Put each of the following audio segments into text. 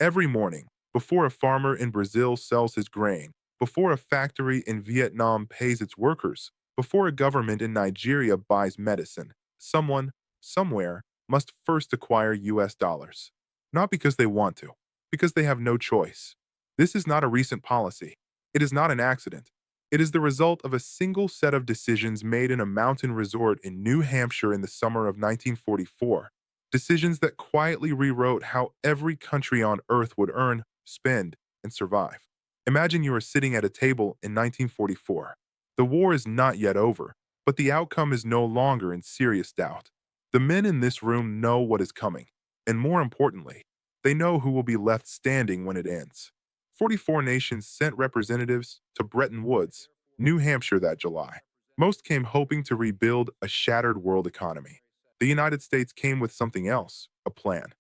Every morning, before a farmer in Brazil sells his grain, before a factory in Vietnam pays its workers, before a government in Nigeria buys medicine, someone, somewhere, must first acquire US dollars. Not because they want to, because they have no choice. This is not a recent policy. It is not an accident. It is the result of a single set of decisions made in a mountain resort in New Hampshire in the summer of 1944. Decisions that quietly rewrote how every country on Earth would earn, spend, and survive. Imagine you are sitting at a table in 1944. The war is not yet over, but the outcome is no longer in serious doubt. The men in this room know what is coming, and more importantly, they know who will be left standing when it ends. 44 nations sent representatives to Bretton Woods, New Hampshire that July. Most came hoping to rebuild a shattered world economy. The United States came with something else, a plan.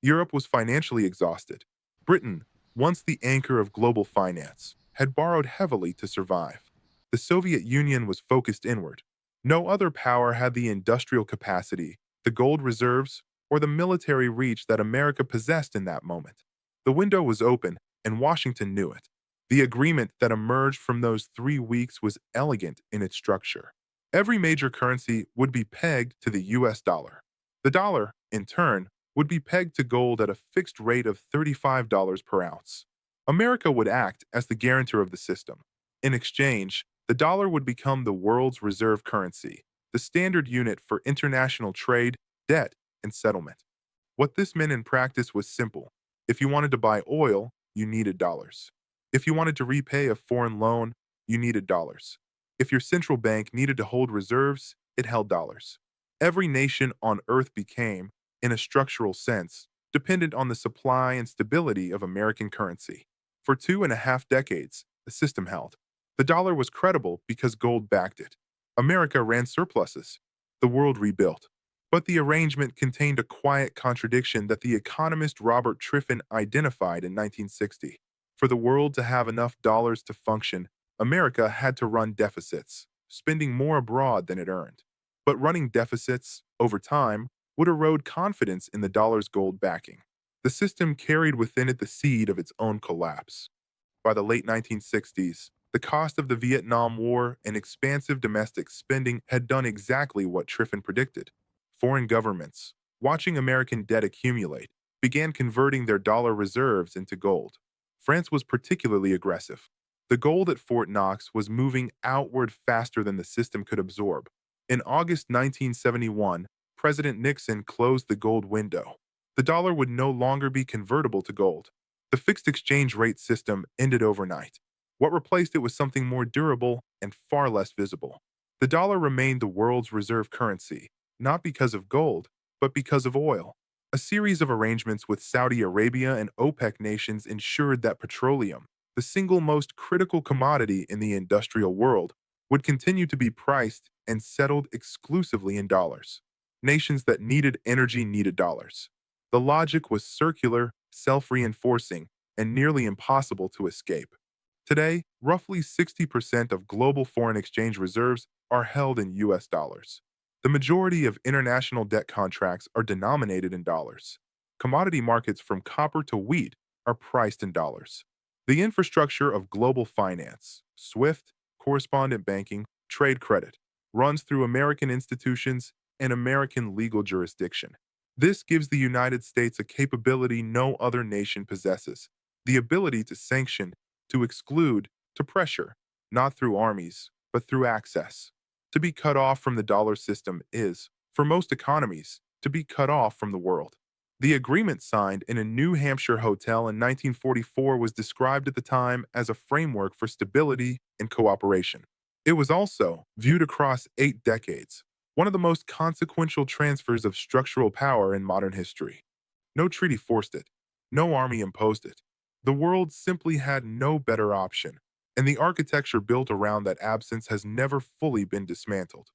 Europe was financially exhausted. Britain, once the anchor of global finance, had borrowed heavily to survive. The Soviet Union was focused inward. No other power had the industrial capacity, the gold reserves, or the military reach that America possessed in that moment. The window was open, and Washington knew it. The agreement that emerged from those 3 weeks was elegant in its structure. Every major currency would be pegged to the US dollar. The dollar, in turn, would be pegged to gold at a fixed rate of $35 per ounce. America would act as the guarantor of the system. In exchange, the dollar would become the world's reserve currency, the standard unit for international trade, debt, and settlement. What this meant in practice was simple. If you wanted to buy oil, you needed dollars. If you wanted to repay a foreign loan, you needed dollars. If your central bank needed to hold reserves, it held dollars. Every nation on Earth became, in a structural sense, dependent on the supply and stability of American currency. For 2.5 decades, the system held. The dollar was credible because gold backed it. America ran surpluses. The world rebuilt. But the arrangement contained a quiet contradiction that the economist Robert Triffin identified in 1960. For the world to have enough dollars to function, America had to run deficits, spending more abroad than it earned. But running deficits, over time, would erode confidence in the dollar's gold backing. The system carried within it the seed of its own collapse. By the late 1960s, the cost of the Vietnam War and expansive domestic spending had done exactly what Triffin predicted. Foreign governments, watching American debt accumulate, began converting their dollar reserves into gold. France was particularly aggressive. The gold at Fort Knox was moving outward faster than the system could absorb. In August 1971, President Nixon closed the gold window. The dollar would no longer be convertible to gold. The fixed exchange rate system ended overnight. What replaced it was something more durable and far less visible. The dollar remained the world's reserve currency, not because of gold, but because of oil. A series of arrangements with Saudi Arabia and OPEC nations ensured that petroleum, the single most critical commodity in the industrial world, would continue to be priced and settled exclusively in dollars. Nations that needed energy needed dollars. The logic was circular, self-reinforcing, and nearly impossible to escape. Today, roughly 60% of global foreign exchange reserves are held in US dollars. The majority of international debt contracts are denominated in dollars. Commodity markets from copper to wheat are priced in dollars. The infrastructure of global finance, SWIFT, correspondent banking, trade credit, runs through American institutions and American legal jurisdiction. This gives the United States a capability no other nation possesses: the ability to sanction, to exclude, to pressure, not through armies, but through access. To be cut off from the dollar system is, for most economies, to be cut off from the world. The agreement signed in a New Hampshire hotel in 1944 was described at the time as a framework for stability and cooperation. It was also, viewed across 8 decades, one of the most consequential transfers of structural power in modern history. No treaty forced it. No army imposed it. The world simply had no better option, and the architecture built around that absence has never fully been dismantled.